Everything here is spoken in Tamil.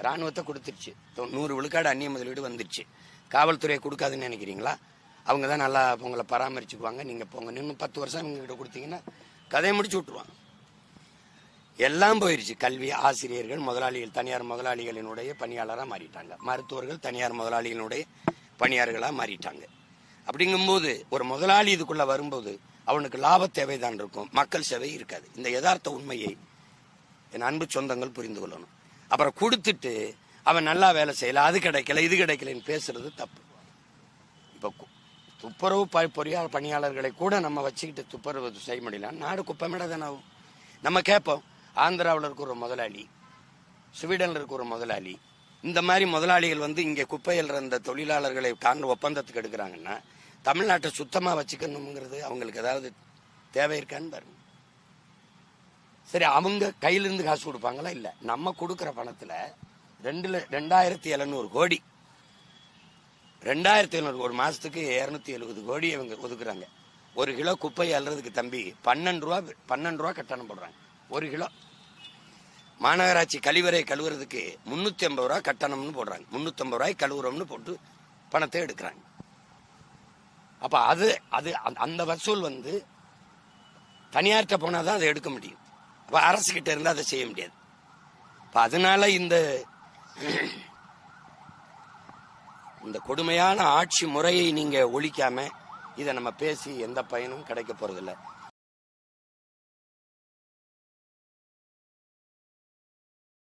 ராணுவத்தை கொடுத்துருச்சு. 100 விழுக்காடு அந்நிய முதலீடு வந்துருச்சு. காவல்துறையை கொடுக்காதுன்னு நினைக்கிறீங்களா? அவங்க தான் நல்லா உங்களை பராமரிச்சுக்குவாங்க. நீங்கள் போங்க, இன்னும் 10 வருஷம் இவங்ககிட்ட கொடுத்தீங்கன்னா கதையை முடிச்சு விட்ருவாங்க. எல்லாம் போயிடுச்சு. கல்வி, ஆசிரியர்கள், முதலாளிகள், தனியார் முதலாளிகளினுடைய பணியாளராக மாறிட்டாங்க. மருத்துவர்கள் தனியார் முதலாளிகளுடைய பணியாளர்களாக மாறிட்டாங்க. அப்படிங்கும்போது ஒரு முதலாளி இதுக்குள்ள வரும்போது அவனுக்கு லாப தேவைதான் இருக்கும், மக்கள் சேவை இருக்காது. இந்த யதார்த்த உண்மையை என் அன்பு சொந்தங்கள் புரிந்து கொள்ளணும். அப்புறம் கொடுத்துட்டு அவன் நல்லா வேலை செய்யல, அது கிடைக்கல, இது கிடைக்கலன்னு பேசுறது தப்பு. இப்போ துப்புரவு பொறியாளர் பணியாளர்களை கூட நம்ம வச்சுக்கிட்டு துப்புரவு செய்ய முடியல, நாடு குப்பமேட தானே ஆகும். நம்ம கேட்போம், ஆந்திராவில் இருக்க ஒரு முதலாளி, ஸ்வீடனில் இருக்க ஒரு முதலாளி, இந்த மாதிரி முதலாளிகள் வந்து இங்கே குப்பையில் இருந்த தொழிலாளர்களை ஒப்பந்தத்துக்கு எடுக்கிறாங்கன்னா தமிழ்நாட்டை சுத்தமாக வச்சுக்கணுங்கிறது அவங்களுக்கு ஏதாவது தேவை இருக்கான்னு பாருங்க. சரி, அவங்க கையிலிருந்து காசு கொடுப்பாங்களா? இல்லை, நம்ம கொடுக்குற பணத்தில் 2700 கோடி, 2700 ஒரு மாசத்துக்கு 270 கோடி அவங்க ஒதுக்குறாங்க. 1 கிலோ குப்பை அல்றதுக்கு தம்பி 12 ரூபா கட்டணம் போடுறாங்க. 1 கிலோ. மாநகராட்சி கழிவறை கழுவுறதுக்கு 350 ரூபா கட்டணம்னு போடுறாங்க. 350 ரூபாய் கழுவுறோம்னு போட்டு பணத்தை எடுக்கிறாங்க. அப்ப அது அந்த வசூல் வந்து தனியார்கிட்ட போனாதான் அதை எடுக்க முடியும். அப்ப அரசு கிட்ட இருந்தா அதை செய்ய முடியாது. அதனால இந்த கொடுமையான ஆட்சி முறையை நீங்க ஒழிக்காம இதை நம்ம பேசி எந்த பயனும் கிடைக்க போறதில்லை.